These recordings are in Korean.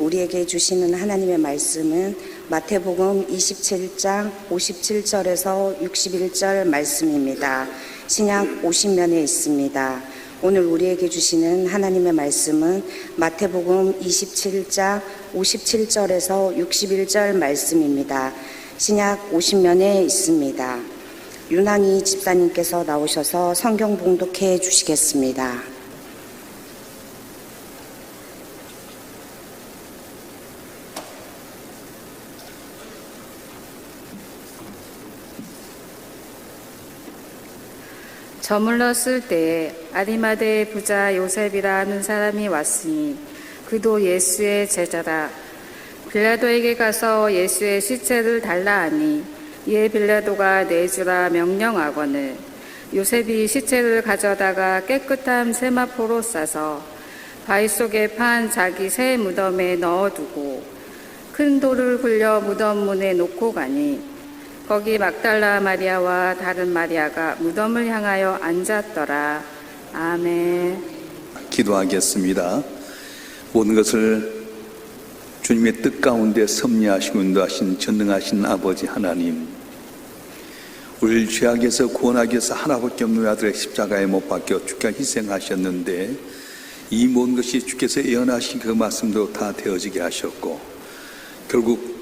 우리에게 주시는 하나님의 말씀은 마태복음 27장 57절에서 61절 말씀입니다. 신약 50면에 있습니다. 오늘 우리에게 주시는 하나님의 말씀은 마태복음 27장 57절에서 61절 말씀입니다. 신약 50면에 있습니다. 윤항희 집사님께서 나오셔서 성경 봉독해 주시겠습니다. 저물렀을 때에 아리마대의 부자 요셉이라 하는 사람이 왔으니 그도 예수의 제자라. 빌라도에게 가서 예수의 시체를 달라 하니 이에 빌라도가 내주라 명령하거늘 요셉이 시체를 가져다가 깨끗한 세마포로 싸서 바위 속에 판 자기 새 무덤에 넣어두고 큰 돌을 굴려 무덤 문에 놓고 가니 거기 막달라 마리아와 다른 마리아가 무덤을 향하여 앉았더라. 아멘. 기도하겠습니다. 모든 것을 주님의 뜻 가운데 섭리하시고 인도하신 전능하신 아버지 하나님, 우리를 죄악에서 구원하기 위해서 하나밖에 없는 아들의 십자가에 못 박혀 주께 희생하셨는데 이 모든 것이 주께서 예언하신 그 말씀도 다 되어지게 하셨고 결국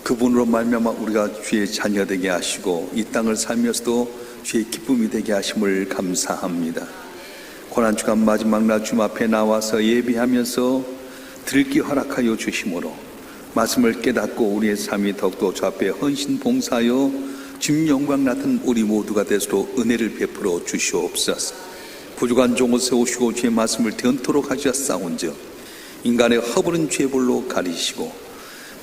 그분으로 말미암아 우리가 주의 자녀 되게 하시고 이 땅을 살면서도 주의 기쁨이 되게 하심을 감사합니다. 고난주간 마지막 날 주님 앞에 나와서 예비하면서 들기 허락하여 주심으로 말씀을 깨닫고 우리의 삶이 더욱더 주 앞에 헌신 봉사하여 주님 영광 나타난 우리 모두가 되도록 은혜를 베풀어 주시옵소서. 부족한 종을 세우시고 주의 말씀을 되언토록 하셨사온즉 인간의 허물은 죄볼로 가리시고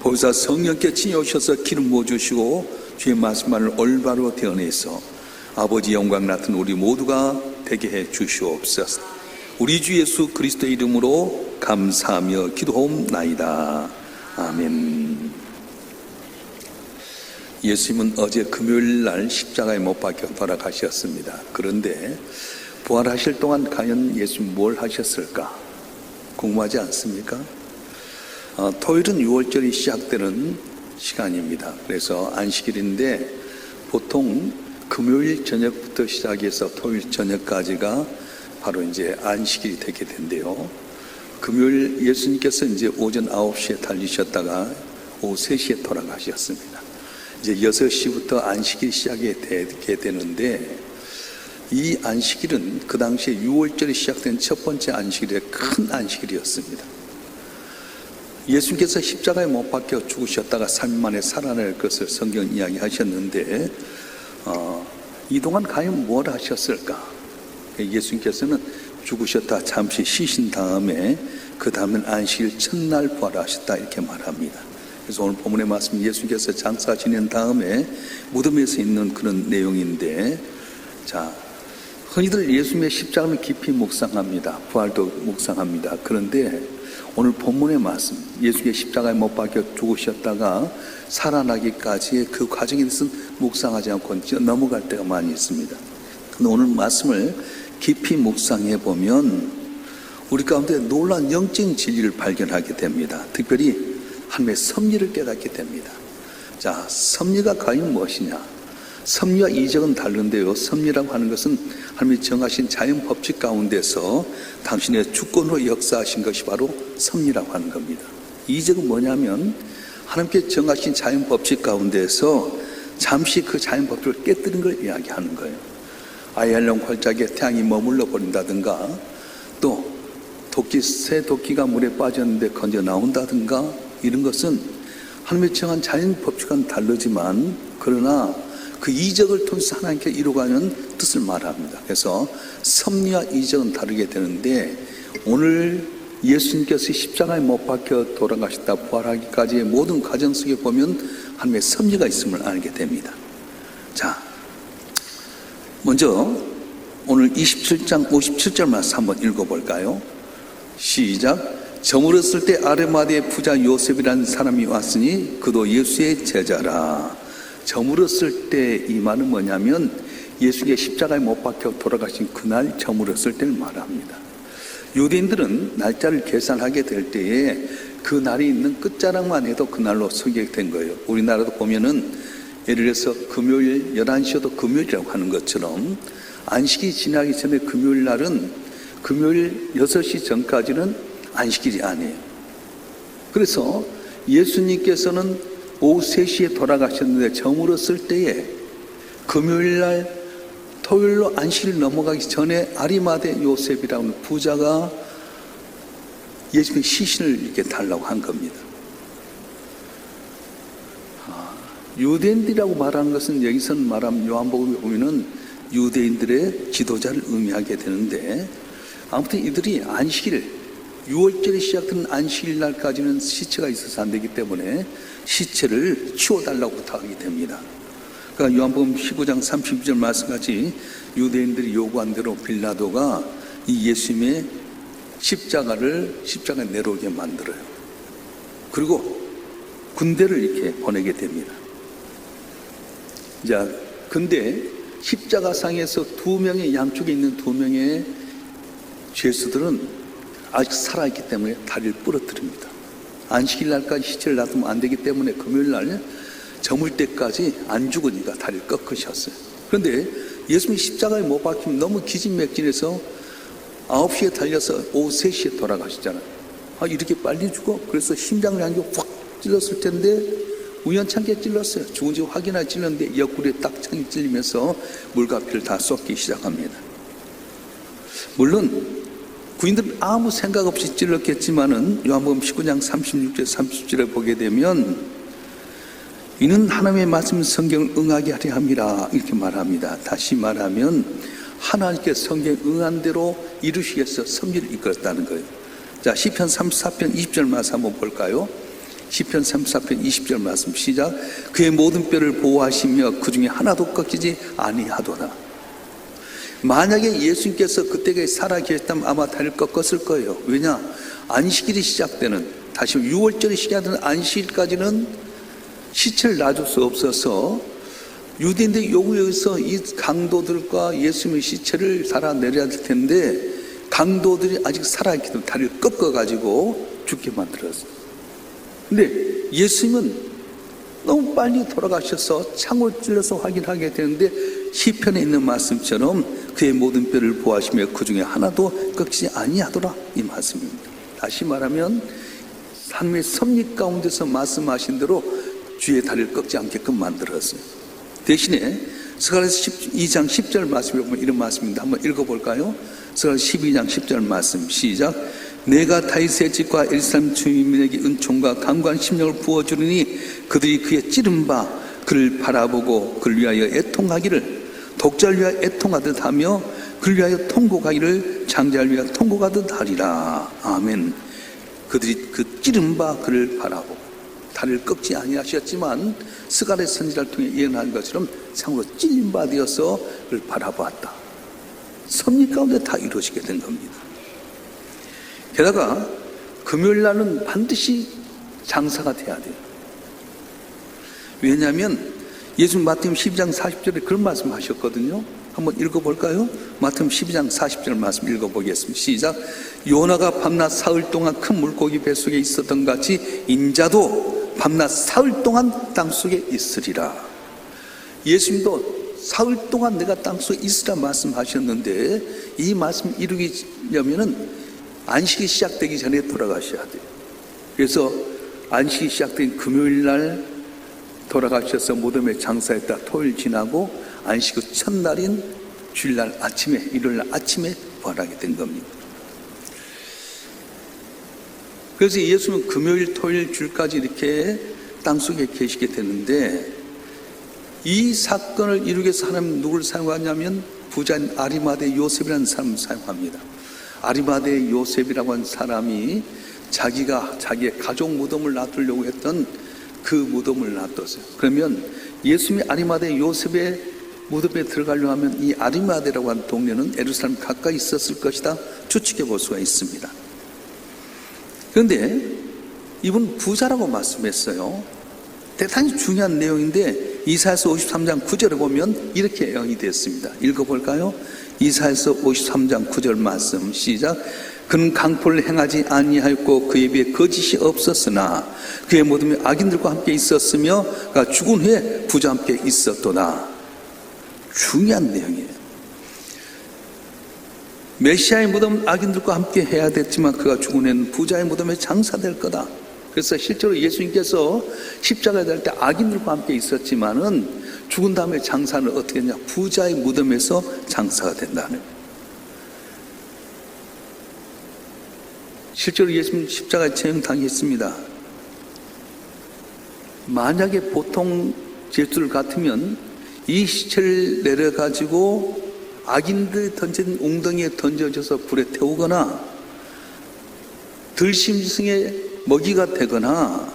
보혜사 성령께 지녀오셔서 기름 부어주시고 주의 말씀만을 올바로 되어내서 아버지 영광 나타난 우리 모두가 되게 해 주시옵소서. 우리 주 예수 그리스도의 이름으로 감사하며 기도하옵나이다. 아멘. 예수님은 어제 금요일 날 십자가에 못 박혀 돌아가셨습니다. 그런데 부활하실 동안 과연 예수님 뭘 하셨을까? 궁금하지 않습니까? 토요일은 6월절이 시작되는 시간입니다. 그래서 안식일인데 보통 금요일 저녁부터 시작해서 토요일 저녁까지가 바로 이제 안식일이 되게 된대요. 금요일 예수님께서 이제 오전 9시에 달리셨다가 오후 3시에 돌아가셨습니다. 이제 6시부터 안식일이 시작이 되게 되는데 이 안식일은 그 당시에 6월절이 시작된 첫 번째 안식일의 큰 안식일이었습니다. 예수님께서 십자가에 못 박혀 죽으셨다가 3일 만에 살아날 것을 성경 이야기하셨는데 이동안 과연 뭘 하셨을까? 예수님께서는 죽으셨다 잠시 쉬신 다음에 그 다음엔 안식일 첫날 부활하셨다 이렇게 말합니다. 그래서 오늘 본문의 말씀 예수님께서 장사 지낸 다음에 무덤에서 있는 그런 내용인데, 자, 흔히들 예수님의 십자가는 깊이 묵상합니다. 부활도 묵상합니다. 그런데 오늘 본문의 말씀 예수의 십자가에 못 박혀 죽으셨다가 살아나기까지의 그 과정에 대해서는 묵상하지 않고 넘어갈 때가 많이 있습니다. 근데 오늘 말씀을 깊이 묵상해 보면 우리 가운데 놀라운 영적인 진리를 발견하게 됩니다. 특별히 하나님의 섭리를 깨닫게 됩니다. 자, 섭리가 과연 무엇이냐? 섭리와 이적은 다른데요. 섭리라고 하는 것은 하나님이 정하신 자연 법칙 가운데서 당신의 주권으로 역사하신 것이 바로 섭리라고 하는 겁니다. 이적은 뭐냐면 하나님께 정하신 자연 법칙 가운데서 잠시 그 자연 법칙을 깨뜨린 걸 이야기하는 거예요. 아이알령 활짝에 태양이 머물러 버린다든가, 또 새 도끼가 물에 빠졌는데 건져 나온다든가, 이런 것은 하나님의 정한 자연 법칙과는 다르지만 그러나 그 이적을 통해서 하나님께 이루어가는 뜻을 말합니다. 그래서 섭리와 이적은 다르게 되는데 오늘 예수님께서 십자가에 못 박혀 돌아가셨다 부활하기까지의 모든 과정 속에 보면 하나님의 섭리가 있음을 알게 됩니다. 자, 먼저 오늘 27장 57절 말씀 한번 읽어볼까요? 시작. 저물었을 때 아르마대의 부자 요셉이라는 사람이 왔으니 그도 예수의 제자라. 저물었을 때 이 말은 뭐냐면 예수의 십자가에 못 박혀 돌아가신 그날 저물었을 때를 말합니다. 유대인들은 날짜를 계산하게 될 때에 그 날이 있는 끝자락만 해도 그날로 소개된 거예요. 우리나라도 보면은 예를 들어서 금요일 11시여도 금요일이라고 하는 것처럼 안식이 지나기 전에 금요일 날은 금요일 6시 전까지는 안식일이 아니에요. 그래서 예수님께서는 오후 3시에 돌아가셨는데 저물었을 때에 금요일 날 토요일로 안식일 넘어가기 전에 아리마대 요셉이라는 부자가 예수님의 시신을 이렇게 달라고 한 겁니다. 유대인들이라고 말하는 것은 여기서는 말하면 요한복음에 보면은 유대인들의 지도자를 의미하게 되는데, 아무튼 이들이 안식일 6월절에 시작되는 안식일 날까지는 시체가 있어서 안 되기 때문에 시체를 치워달라고 부탁하게 됩니다. 그러니까 요한복음 19장 32절 말씀같이 유대인들이 요구한 대로 빌라도가 이 예수님의 십자가에 내려오게 만들어요. 그리고 군대를 이렇게 보내게 됩니다. 자, 근데 십자가상에서 양쪽에 있는 2명의 죄수들은 아직 살아있기 때문에 다리를 부러뜨립니다. 안식일 날까지 시체를 놔두면 안 되기 때문에 금요일 날 저물 때까지 안 죽으니까 다리를 꺾으셨어요. 그런데 예수님이 십자가에 못 박히면 너무 기진맥진해서 9시에 달려서 오후 3시에 돌아가시잖아요. 이렇게 빨리 죽어? 그래서 심장을 확 찔렀을 텐데 우연찮게 찔렀어요. 죽은지 확인하기 찔렀는데 옆구리에 딱 창이 찔리면서 물과 피를 다 쏟기 시작합니다. 물론 구인들은 아무 생각 없이 찔렀겠지만은 요한복음 19장 36절 30절에 보게 되면 이는 하나님의 말씀 성경을 응하게 하려 함이라 이렇게 말합니다. 다시 말하면 하나님께서 성경에 응한 대로 이루시기 위해서 섭리를 이끌었다는 거예요. 자, 시편 34편 20절 말씀 한번 볼까요? 시편 34편 20절 말씀 시작. 그의 모든 뼈를 보호하시며 그 중에 하나도 꺾이지 아니하도다. 만약에 예수님께서 그때에 살아 계셨다면 아마 다리를 꺾었을 거예요. 왜냐? 안식일이 시작되는, 다시 6월절이 시작되는 안식일까지는 시체를 놔줄 수 없어서 유대인들의 요구에 의해서 이 강도들과 예수님의 시체를 달아 내려야 될 텐데 강도들이 아직 살아있기 때문에 다리를 꺾어가지고 죽게 만들었어요. 근데 예수님은 너무 빨리 돌아가셔서 창을 찔러서 확인하게 되는데 시편에 있는 말씀처럼 그의 모든 뼈를 보호하시며 그 중에 하나도 꺾이지 아니하더라 이 말씀입니다. 다시 말하면 하나님의 섭리 가운데서 말씀하신 대로 주의 다리를 꺾지 않게끔 만들었어요. 대신에 스가랴서 12장 10절 말씀에 보면 이런 말씀입니다. 한번 읽어볼까요? 스가랴서 12장 10절 말씀 시작. 내가 다윗의 집과 예루살렘 주민에게 은총과 강구한 심령을 부어주리니 그들이 그의 찌른 바 그를 바라보고 그를 위하여 애통하기를 독자를 위하여 애통하듯 하며 그를 위하여 통곡하기를 장자를 위하여 통곡하듯 하리라. 아멘. 그들이 그 찌른 바 그를 바라보고 다리를 꺾지 아니하셨지만 스가랴 선지자를 통해 예언한 것처럼 참으로 찔린 바 되어서 그를 바라보았다. 섭리 가운데 다 이루어지게 된 겁니다. 게다가 금요일 날은 반드시 장사가 돼야 돼요. 왜냐하면 예수님 마태복음 12장 40절에 그런 말씀 하셨거든요. 한번 읽어볼까요? 마태복음 12장 40절 말씀 읽어보겠습니다. 시작. 요나가 밤낮 사흘 동안 큰 물고기 뱃속에 있었던 같이 인자도 밤낮 사흘 동안 땅속에 있으리라. 예수님도 사흘 동안 내가 땅속에 있으라 말씀하셨는데 이 말씀 이루기려면은 안식이 시작되기 전에 돌아가셔야 돼요. 그래서 안식이 시작된 금요일 날 돌아가셔서 무덤에 장사했다 토요일 지나고 안식 후 첫날인 주일날 아침에, 일요일 날 아침에 부활하게 된 겁니다. 그래서 예수는 금요일, 토요일, 주일까지 이렇게 땅속에 계시게 되는데 이 사건을 이루기 위해서 하나님 누구를 사용하냐면 부자인 아리마대 요셉이라는 사람을 사용합니다. 아리마대 요셉이라고 하는 사람이 자기가 자기의 가족 무덤을 놔두려고 했던 그 무덤을 놔뒀어요. 그러면 예수님이 아리마대 요셉의 무덤에 들어가려고 하면 이 아리마대라고 하는 동네는 예루살렘 가까이 있었을 것이다 추측해 볼 수가 있습니다. 그런데 이분 부자라고 말씀했어요. 대단히 중요한 내용인데 이사야서 53장 9절에 보면 이렇게 예언이 됐습니다. 읽어볼까요? 이사야서 53장 9절 말씀 시작. 그는 강포를 행하지 아니하였고 그에 비해 거짓이 없었으나 그의 무덤에 악인들과 함께 있었으며 그가 죽은 후에 부자와 함께 있었도다. 중요한 내용이에요. 메시아의 무덤은 악인들과 함께 해야 됐지만 그가 죽은 후에는 부자의 무덤에 장사될 거다. 그래서 실제로 예수님께서 십자가에 달 때 악인들과 함께 있었지만은 죽은 다음에 장사는 어떻게 했냐? 부자의 무덤에서 장사가 된다는 거예요. 실제로 예수님 십자가에 처형당했습니다. 만약에 보통 제수들 같으면 이 시체를 내려가지고 악인들 던진 웅덩이에 던져져서 불에 태우거나 들짐승의 먹이가 되거나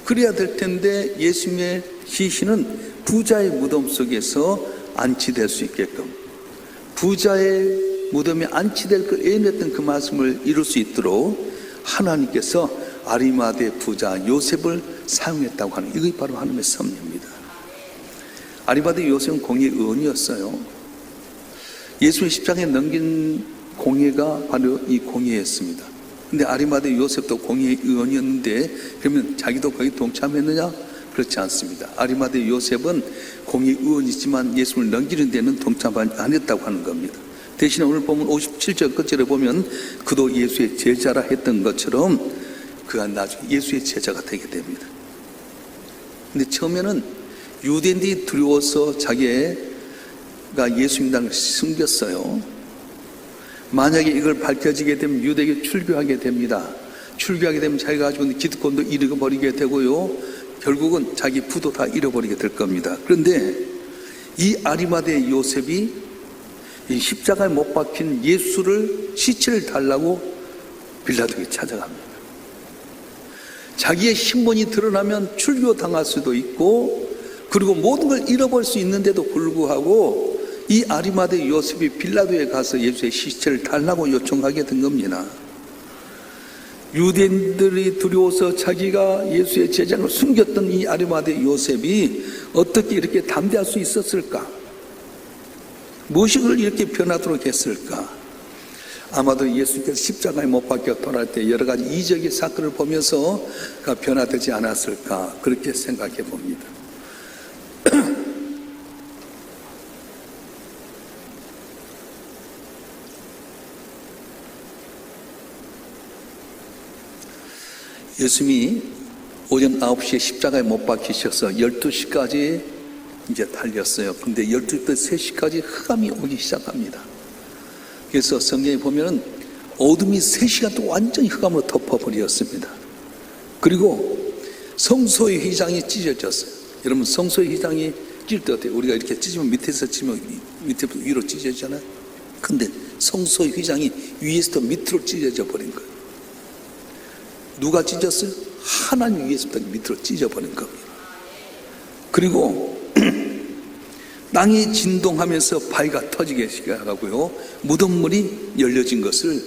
그래야 될 텐데 예수님의 시신은 부자의 무덤 속에서 안치될 수 있게끔 부자의 무덤에 안치될 걸 예언했던 그 말씀을 이룰 수 있도록 하나님께서 아리마대 부자 요셉을 사용했다고 하는 이것이 바로 하나님의 섭리입니다. 아리마대 요셉은 공의 의원이었어요. 예수의 십자가에 넘긴 공예가 바로 이 공예였습니다. 근데 아리마대 요셉도 공예의 의원이었는데 그러면 자기도 거기 동참했느냐? 그렇지 않습니다. 아리마대 요셉은 공예의 의원이지만 예수를 넘기는 데는 동참 안 했다고 하는 겁니다. 대신에 오늘 보면 57절 끝절에 보면 그도 예수의 제자라 했던 것처럼 그가 나중에 예수의 제자가 되게 됩니다. 근데 처음에는 유대인들이 두려워서 자기가 예수님을 숨겼어요. 만약에 이걸 밝혀지게 되면 유대에게 출교하게 됩니다. 출교하게 되면 자기가 가지고 있는 기득권도 잃어버리게 되고요. 결국은 자기 부도 다 잃어버리게 될 겁니다. 그런데 이 아리마대 요셉이 이 십자가에 못 박힌 예수를 시체를 달라고 빌라도에게 찾아갑니다. 자기의 신분이 드러나면 출교당할 수도 있고 그리고 모든 걸 잃어버릴 수 있는데도 불구하고 이 아리마대 요셉이 빌라도에 가서 예수의 시체를 달라고 요청하게 된 겁니다. 유대인들이 두려워서 자기가 예수의 제자로 숨겼던 이 아리마대 요셉이 어떻게 이렇게 담대할 수 있었을까? 무엇이 그를 이렇게 변하도록 했을까? 아마도 예수님께서 십자가에 못 박혀 돌아갈 때 여러 가지 이적의 사건을 보면서 그가 변화되지 않았을까? 그렇게 생각해 봅니다. 예수님이 오전 9시에 십자가에 못 박히셔서 12시까지 이제 달렸어요. 근데 12시부터 3시까지 흑암이 오기 시작합니다. 그래서 성경에 보면은 어둠이 3시간 동안 완전히 흑암으로 덮어버렸습니다. 그리고 성소의 휘장이 찢어졌어요. 여러분, 성소의 휘장이 찢을 때 어때요? 우리가 이렇게 찢으면 밑에서 찢으면 밑에부터 위로 찢어지잖아요. 근데 성소의 휘장이 위에서부터 밑으로 찢어져 버린 거예요. 누가 찢었어요? 하나님 위에서부터 밑으로 찢어버린 겁니다. 그리고 땅이 진동하면서 바위가 터지게 시작하고요. 무덤물이 열려진 것을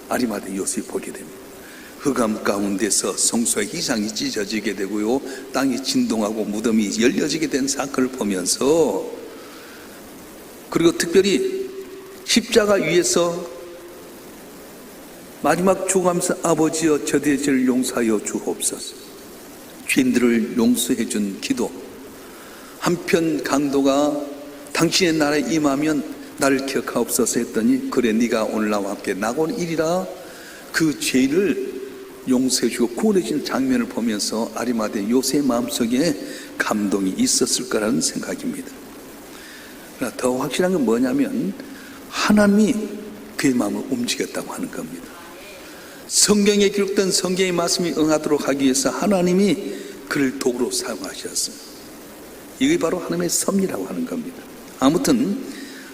아리마대 요셉이 보게 됩니다. 흑암 가운데서 성소의 휘장이 찢어지게 되고요. 땅이 진동하고 무덤이 열려지게 된 사건을 보면서 그리고 특별히 십자가 위에서 마지막 죽어가면서 아버지여 저들의 죄를 용서하여 주옵소서. 죄인들을 용서해 준 기도. 한편 강도가 당신의 나라에 임하면 나를 기억하옵소서 했더니 그래 네가 오늘 나와 함께 나고는 일이라 그 죄를 용서해 주고 구원해 주는 장면을 보면서 아리마대 요셉의 마음속에 감동이 있었을 거라는 생각입니다. 그러나 더 확실한 건 뭐냐면 하나님이 그의 마음을 움직였다고 하는 겁니다. 성경에 기록된 성경의 말씀이 응하도록 하기 위해서 하나님이 그를 도구로 사용하셨어요. 이게 바로 하나님의 섭리라고 하는 겁니다. 아무튼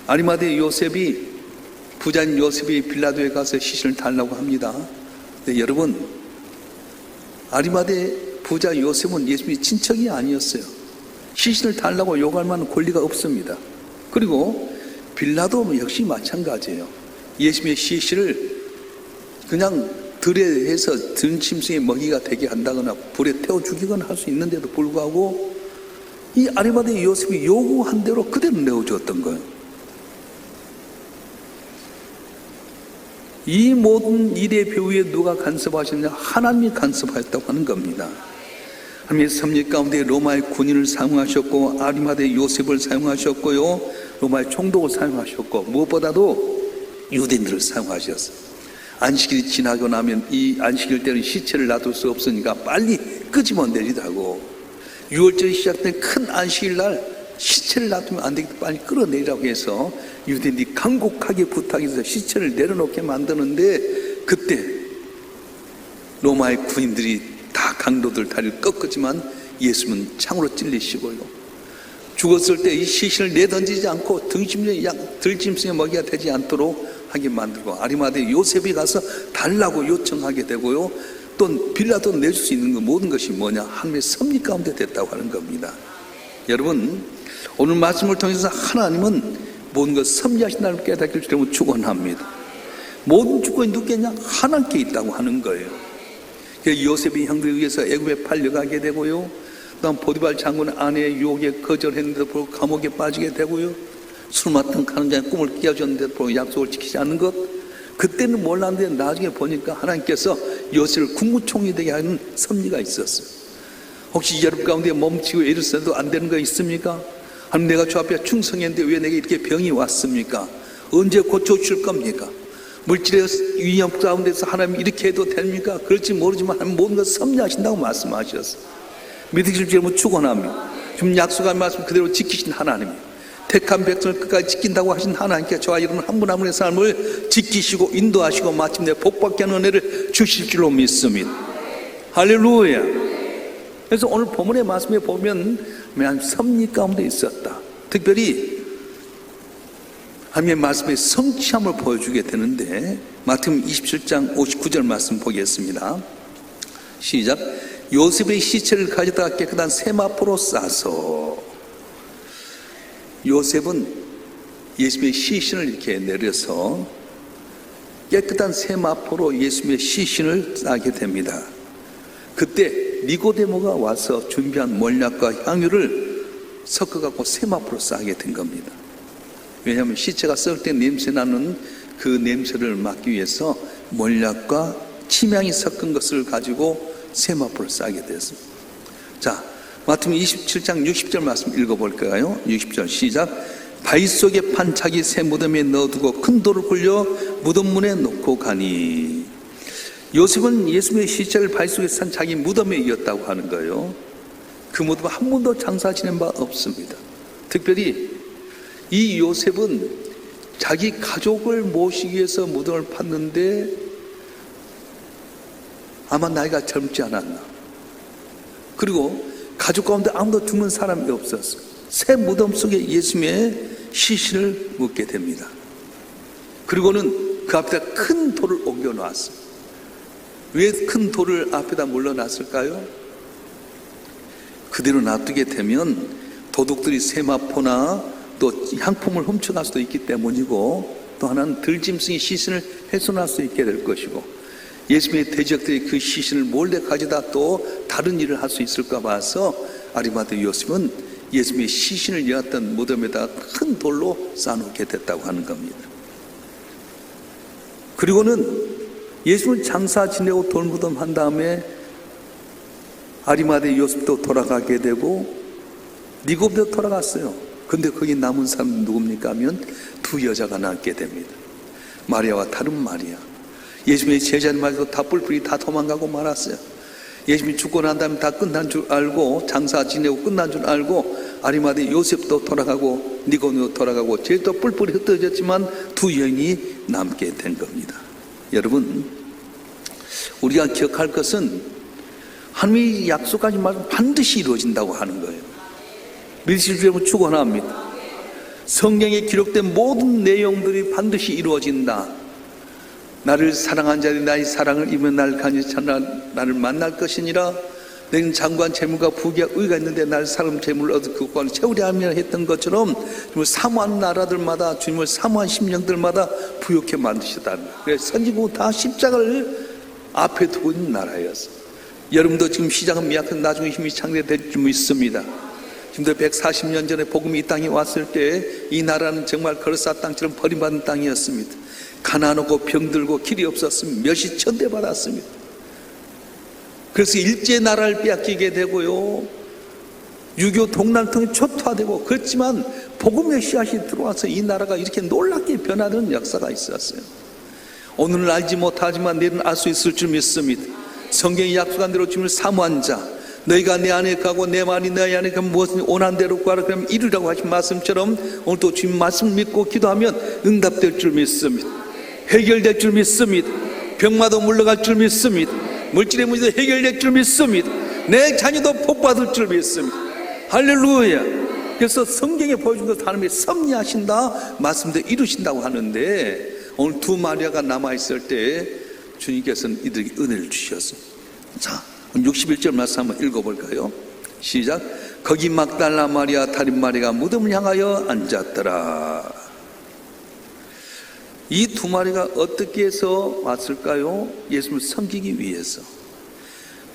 아리마대 요셉이 부자인 요셉이 빌라도에 가서 시신을 달라고 합니다. 근데 여러분, 아리마대 부자 요셉은 예수님의 친척이 아니었어요. 시신을 달라고 요구할 만한 권리가 없습니다. 그리고 빌라도 역시 마찬가지예요. 예수님의 시신을 그냥 들에 해서 들짐승의 먹이가 되게 한다거나 불에 태워 죽이거나 할 수 있는데도 불구하고 이 아리마대 요셉이 요구한 대로 그대로 내어주었던 거예요. 이 모든 일의 배후에 누가 간섭하셨냐? 하나님이 간섭하였다고 하는 겁니다. 하나님의 섭리 가운데 로마의 군인을 사용하셨고 아리마대 요셉을 사용하셨고요, 로마의 총독을 사용하셨고 무엇보다도 유대인들을 사용하셨어요. 안식일이 지나고 나면 이 안식일 때는 시체를 놔둘 수 없으니까 빨리 끄집어내리라고, 6월절이 시작된 큰 안식일 날 시체를 놔두면 안 되기 때문에 빨리 끌어내리라고 해서 유대인들이 간곡하게 부탁해서 시체를 내려놓게 만드는데, 그때 로마의 군인들이 다 강도들 다리를 꺾었지만 예수는 창으로 찔리시고요, 죽었을 때 이 시신을 내던지지 않고 들짐승의 먹이가 되지 않도록 하게 만들고, 아리마대 요셉이 가서 달라고 요청하게 되고요, 또 빌라도 내줄 수 있는 그 모든 것이 뭐냐? 하나님의 섭리 가운데 됐다고 하는 겁니다. 여러분, 오늘 말씀을 통해서 하나님은 모든 것 섭리하신다는 깨닫기를 주려고 축원합니다. 모든 주권이 누구겠냐? 하나님께 있다고 하는 거예요. 요셉이 형들에 의해서 애굽에 팔려가게 되고요, 그다음 보디발 장군의 아내의 유혹에 거절했는데도 불구하고 감옥에 빠지게 되고요, 술 맡은 가는자의 꿈을 깨워줬는데도 불구하고 약속을 지키지 않는 것, 그때는 몰랐는데 나중에 보니까 하나님께서 요셉을 국무총리 되게 하는 섭리가 있었어요. 혹시 여러분 가운데 멈추고 이랬어도 안 되는 거 있습니까? 하나님, 내가 주 앞에 충성했는데 왜 내게 이렇게 병이 왔습니까? 언제 고쳐주실 겁니까? 물질의 위험 가운데서 하나님 이렇게 해도 됩니까? 그럴지 모르지만 하나님 모든 것 섭리하신다고 말씀하셨어요. 믿으실 줄 축원합니다. 지금 약속한 말씀 그대로 지키신 하나님, 택한 백성을 끝까지 지킨다고 하신 하나님께 저와 여러분 한 분 한 분의 삶을 지키시고 인도하시고 마침내 복받게 하는 은혜를 주실 줄로 믿습니다. 할렐루야. 그래서 오늘 본문의 말씀에 보면 섭리 가운데 있었다. 특별히 하나님의 말씀의 성취함을 보여주게 되는데, 마태복음 27장 59절 말씀 보겠습니다. 시작. 요셉의 시체를 가져다가 깨끗한 세마포로 싸서, 요셉은 예수님의 시신을 이렇게 내려서 깨끗한 세마포로 예수님의 시신을 싸게 됩니다. 그때 니고데모가 와서 준비한 몰약과 향유를 섞어갖고 세마포로 싸게 된 겁니다. 왜냐하면 시체가 썩을 때 냄새 나는 그 냄새를 막기 위해서 몰약과 침향이 섞은 것을 가지고 세마포를 싸게 됐습니다. 자, 마태복음 27장 60절 말씀 읽어볼까요? 60절 시작. 바위 속에 판 자기 새 무덤에 넣어두고 큰 돌을 굴려 무덤 문에 놓고 가니, 요셉은 예수님의 시체를 바위 속에 산 자기 무덤에 이었다고 하는 거예요. 그 무덤 한 번도 장사 지낸 바 없습니다. 특별히 이 요셉은 자기 가족을 모시기 위해서 무덤을 팠는데 아마 나이가 젊지 않았나. 그리고 가족 가운데 아무도 죽는 사람이 없었어요. 새 무덤 속에 예수님의 시신을 묻게 됩니다. 그리고는 그 앞에다 큰 돌을 옮겨놨어요. 왜 큰 돌을 앞에다 물러놨을까요? 그대로 놔두게 되면 도둑들이 세마포나 또 향품을 훔쳐갈 수도 있기 때문이고, 또 하나는 들짐승이 시신을 훼손할 수 있게 될 것이고, 예수님의 대적들이 그 시신을 몰래 가져다 또 다른 일을 할 수 있을까 봐서 아리마대 요셉은 예수님의 시신을 여었던 무덤에다 큰 돌로 쌓아놓게 됐다고 하는 겁니다. 그리고는 예수를 장사 지내고 돌무덤 한 다음에 아리마대 요셉도 돌아가게 되고 니고데도 돌아갔어요. 근데 거기 남은 사람은 누굽니까 하면 두 여자가 남게 됩니다. 마리아와 다른 마리아. 예수님의 제자들마저도 다 뿔뿔이 다 도망가고 말았어요. 예수님이 죽고 난 다음에 다 끝난 줄 알고, 장사 지내고 끝난 줄 알고 아리마대 요셉도 돌아가고 니고데도 돌아가고 제일도 뿔뿔이 흩어졌지만 두 여인이 남게 된 겁니다. 여러분, 우리가 기억할 것은 하나님이 약속하신 말씀 반드시 이루어진다고 하는 거예요. 믿으실 줄 축원합니다. 성경에 기록된 모든 내용들이 반드시 이루어진다. 나를 사랑한 자들이 나의 사랑을 입으며 나를 간절히 찾아 나를 만날 것이니라. 너희는 장관 재물과 부귀와 의가 있는데 나를 사람 재물을 얻어 그 구원을 채우려 하며 했던 것처럼 주님을 사모한 나라들마다, 주님을 사모한 심령들마다 부욕해 만드셨다. 그래서 선진국 다 십자가를 앞에 두고 있는 나라였어. 여러분도 지금 시작은 미약한 나중에 힘이 창대될 줄 믿습니다. 지금도 140년 전에 복음이 이 땅에 왔을 때 이 나라는 정말 거르사 땅처럼 버림받은 땅이었습니다. 가난하고 병들고 길이 없었으면 몇이 천대받았습니다. 그래서 일제 나라를 빼앗기게 되고요, 6.25 동남통이 초토화되고, 그렇지만 복음의 씨앗이 들어와서 이 나라가 이렇게 놀랍게 변화되는 역사가 있었어요. 오늘은 알지 못하지만 내일은 알 수 있을 줄 믿습니다. 성경이 약속한 대로 주님을 사모한 자, 너희가 내 안에 가고 내 말이 너희 안에 가면 무엇을 원한 대로 구하라 그러면 이루라고 하신 말씀처럼 오늘도 주님 말씀을 믿고 기도하면 응답될 줄 믿습니다. 해결될 줄 믿습니다. 병마도 물러갈 줄 믿습니다. 물질의 문제도 해결될 줄 믿습니다. 내 자녀도 복받을 줄 믿습니다. 할렐루야. 그래서 성경에 보여준 것 하나님이 섭리하신다, 말씀대로 이루신다고 하는데, 오늘 두 마리아가 남아있을 때 주님께서는 이들에게 은혜를 주셨습니다. 자, 61절 말씀 한번 읽어볼까요? 시작. 거기 막달라 마리아 다른 마리아가 무덤을 향하여 앉았더라. 이 두 마리가 어떻게 해서 왔을까요? 예수님을 섬기기 위해서.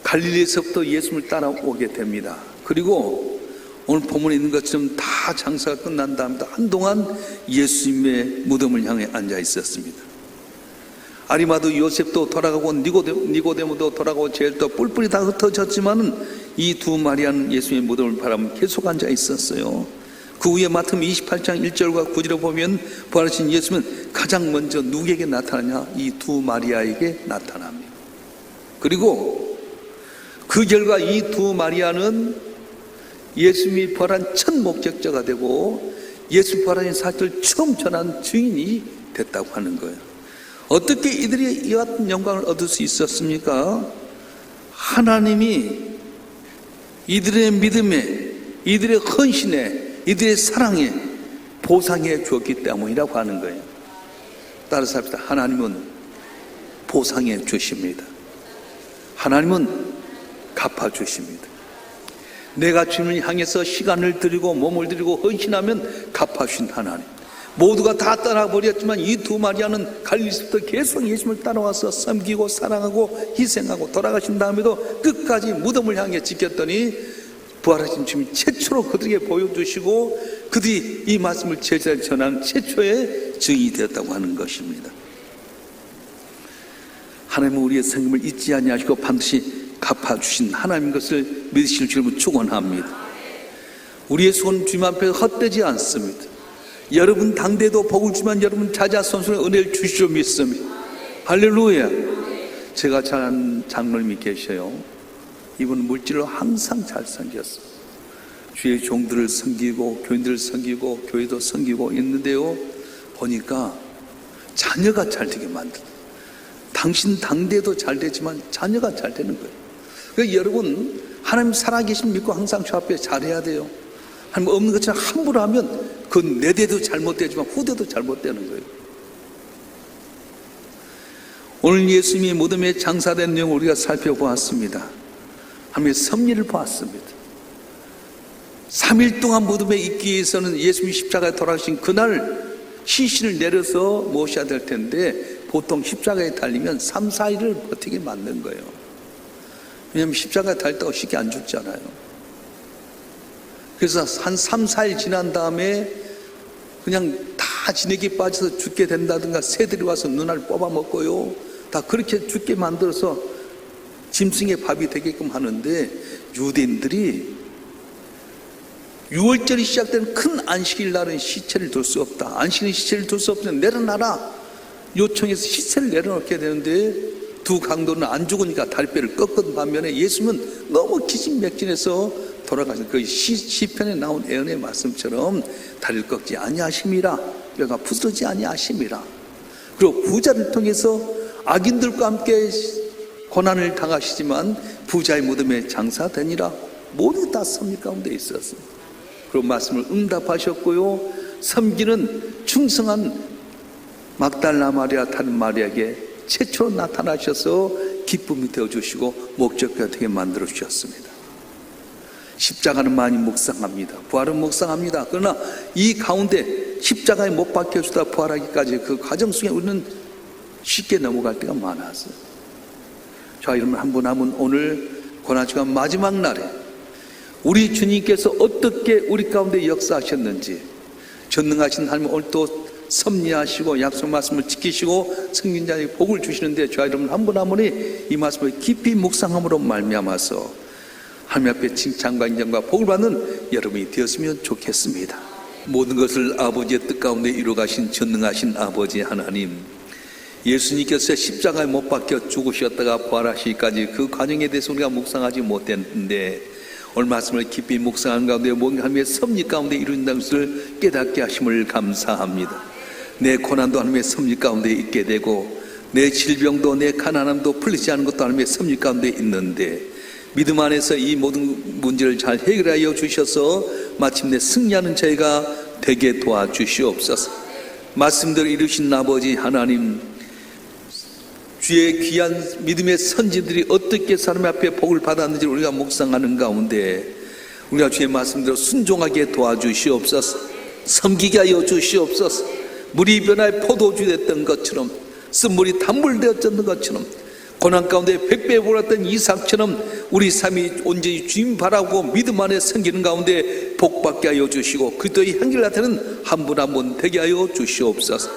갈릴리에서부터 예수님을 따라오게 됩니다. 그리고 오늘 본문에 있는 것처럼 다 장사가 끝난 다음에 한동안 예수님의 무덤을 향해 앉아 있었습니다. 아리마도 요셉도 돌아가고 니고데모도 돌아가고 제일도 뿔뿔이 다 흩어졌지만은 이 두 마리아는 예수님의 무덤을 바라보며 계속 앉아 있었어요. 그 후에 마태복음 28장 1절과 9절을 보면 부활하신 예수님은 가장 먼저 누구에게 나타나냐? 이 두 마리아에게 나타납니다. 그리고 그 결과 이 두 마리아는 예수님이 부활한 첫 목격자가 되고 예수 부활하신 사실을 처음 전한 증인이 됐다고 하는 거예요. 어떻게 이들이 이와 같은 영광을 얻을 수 있었습니까? 하나님이 이들의 믿음에, 이들의 헌신에, 이들의 사랑에 보상해 주었기 때문이라고 하는 거예요. 따라서 합시다. 하나님은 보상해 주십니다. 하나님은 갚아주십니다. 내가 주님을 향해서 시간을 드리고 몸을 드리고 헌신하면 갚아주신 하나님. 모두가 다 떠나버렸지만 이 두 마리아는 갈릴리부터 계속 예수님을 따라와서 섬기고 사랑하고 희생하고 돌아가신 다음에도 끝까지 무덤을 향해 지켰더니 부활하신 주님이 최초로 그들에게 보여주시고 그들이 이 말씀을 제자에게 전하는 최초의 증인이 되었다고 하는 것입니다. 하나님은 우리의 생명을 잊지 아니하시고 반드시 갚아주신 하나님인 것을 믿으실 줄을 축원합니다. 우리의 손은 주님 앞에 헛되지 않습니다. 여러분 당대도 복을 주면 여러분 자자손손의 은혜를 주실 줄 믿습니다. 할렐루야. 제가 잘 아는 장로님이 계셔요. 이분은 물질로 항상 잘 섬겼어요. 주의 종들을 섬기고 교인들을 섬기고 교회도 섬기고 있는데요, 보니까 자녀가 잘 되게 만든다. 당신 당대도 잘 되지만 자녀가 잘 되는 거예요. 그러니까 여러분 하나님 살아계신 믿고 항상 주 앞에 잘해야 돼요. 하나님 없는 것처럼 함부로 하면 그 내 대도 잘못되지만 후대도 잘못되는 거예요. 오늘 예수님이 무덤에 장사된 내용을 우리가 살펴보았습니다. 하나님의 섭리를 보았습니다. 3일 동안 무덤에 있기 위해서는 예수님이 십자가에 돌아가신 그날 시신을 내려서 모셔야 될 텐데 보통 십자가에 달리면 3, 4일을 버티게 만든 거예요. 왜냐하면 십자가에 달다고 쉽게 안 죽잖아요. 그래서 한 3, 4일 지난 다음에 그냥 다 진액이 빠져서 죽게 된다든가 새들이 와서 눈알 뽑아먹고요, 다 그렇게 죽게 만들어서 짐승의 밥이 되게끔 하는데, 유대인들이 6월절이 시작되는 큰 안식일 날은 시체를 둘 수 없다. 안식일 시체를 둘 수 없으면 내려놔라 요청해서 시체를 내려놓게 되는데 두 강도는 안 죽으니까 다리뼈를 꺾은 반면에 예수님은 너무 기진맥진해서 돌아가신 그 시편에 나온 예언의 말씀처럼 다리를 꺾지 아니하심이라, 뼈가 부서지지 아니하심이라. 그리고 부자를 통해서 악인들과 함께 고난을 당하시지만 부자의 무덤에 장사되니라. 모두 다 섭리 가운데 있었어요. 그리고 말씀을 응답하셨고요, 섬기는 충성한 막달라 마리아 다른 마리아에게 최초로 나타나셔서 기쁨이 되어주시고 목적가 되게 만들어 주셨습니다. 십자가는 많이 묵상합니다. 부활은 묵상합니다. 그러나 이 가운데 십자가에 못 박혀주다 부활하기까지 그 과정 속에 우리는 쉽게 넘어갈 때가 많았어요. 자, 여러분 한 분 한 분 오늘 고난주간 마지막 날에 우리 주님께서 어떻게 우리 가운데 역사하셨는지, 전능하신 하나님 오늘 또 섭리하시고 약속 말씀을 지키시고 승진자에게 복을 주시는데 저와 여러분 한 분 한 분이 이 말씀을 깊이 묵상함으로 말미암아서 하나님 앞에 칭찬과 인정과 복을 받는 여러분이 되었으면 좋겠습니다. 모든 것을 아버지의 뜻 가운데 이루어가신 전능하신 아버지 하나님, 예수님께서 십자가에 못 박혀 죽으셨다가 부활하시기까지 그 과정에 대해서 우리가 묵상하지 못했는데 오늘 말씀을 깊이 묵상한 가운데 모든 하나님의 섭리 가운데 이루어진다는 것을 깨닫게 하심을 감사합니다. 내 고난도 하나님의 섭리 가운데 있게 되고 내 질병도 내 가난함도 풀리지 않은 것도 하나님의 섭리 가운데 있는데 믿음 안에서 이 모든 문제를 잘 해결하여 주셔서 마침내 승리하는 저희가 되게 도와주시옵소서. 말씀대로 이루신 아버지 하나님, 주의 귀한 믿음의 선지들이 어떻게 사람 앞에 복을 받았는지 우리가 묵상하는 가운데 우리가 주의 말씀대로 순종하게 도와주시옵소서. 섬기게 하여 주시옵소서. 물이 변화에 포도주 됐던 것처럼 쓴물이 단물 되었던 것처럼 고난 가운데 100배 보았던 이삭처럼 우리 삶이 온전히 주님 바라고 믿음 안에 섬기는 가운데 복받게 하여 주시고 그리스도의 향기를 나타내는 한 분 한 분 되게 하여 주시옵소서.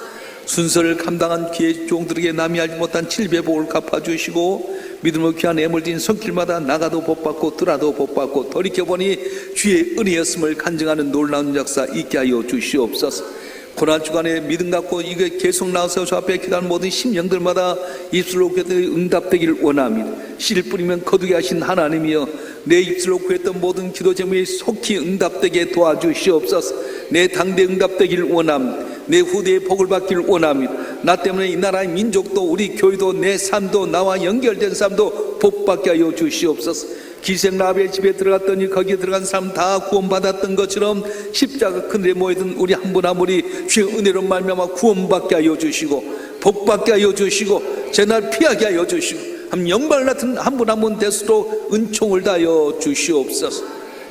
순서를 감당한 귀의 종들에게 남이 알지 못한 7배복을 갚아주시고 믿음으로 귀한 애물 진 손길마다 나가도 복받고 들어도 복받고 돌이켜보니 주의 은혜였음을 간증하는 놀라운 역사 있게 하여 주시옵소서. 고난 주간에 믿음 갖고 이게 계속 나와서 저 앞에 기도하는 모든 심령들마다 입술로 구했더니 응답되기를 원합니다. 씨를 뿌리면 거두게 하신 하나님이여, 내 입술로 구했던 모든 기도 제목이 속히 응답되게 도와주시옵소서. 내 당대 응답되기를 원합니다. 내 후대의 복을 받기를 원합니다. 나 때문에 이 나라의 민족도 우리 교회도 내 삶도 나와 연결된 삶도 복받게 하여 주시옵소서. 기생 라합의 집에 들어갔더니 거기에 들어간 사람 다 구원받았던 것처럼 십자가 그늘에 모이던 우리 한 분 한 분이 주의 은혜로 말미암아 구원받게 하여 주시고 복받게 하여 주시고 제날 피하게 하여 주시고 한 영광을 같은 한 분 한 분 되수록 은총을 다하여 주시옵소서.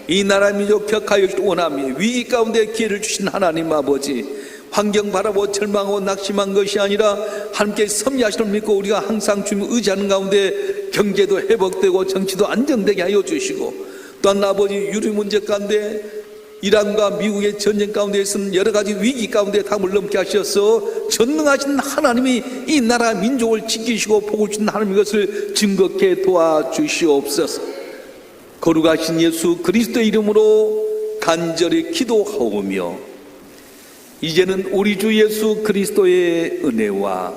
이 나라 민족 격하여 원함이 위기 가운데 기회를 주신 하나님 아버지, 환경 바라보고 절망하고 낙심한 것이 아니라 하나님께 섭리하시는 믿고 우리가 항상 주님 의지하는 가운데 경제도 회복되고 정치도 안정되게 하여 주시고 또한 아버지 유리 문제 가운데 이란과 미국의 전쟁 가운데 있는 여러 가지 위기 가운데 담을 넘게 하셔서 전능하신 하나님이 이 나라 민족을 지키시고 복을 주는 하나님의 것을 증거케 도와주시옵소서. 거룩하신 예수 그리스도의 이름으로 간절히 기도하오며 이제는 우리 주 예수 그리스도의 은혜와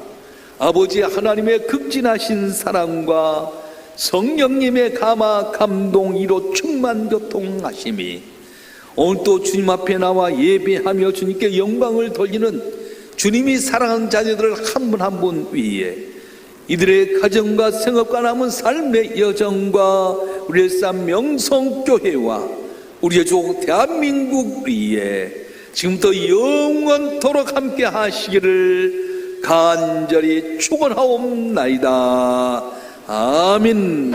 아버지 하나님의 극진하신 사랑과 성령님의 감화 감동이로 충만 교통하심이 오늘 또 주님 앞에 나와 예배하며 주님께 영광을 돌리는 주님이 사랑하는 자녀들 한 분 한 분 위에 이들의 가정과 생업과 남은 삶의 여정과 우리의 삶 명성교회와 우리의 조 대한민국 위에 지금부터 영원토록 함께 하시기를 간절히 축원하옵나이다. 아멘.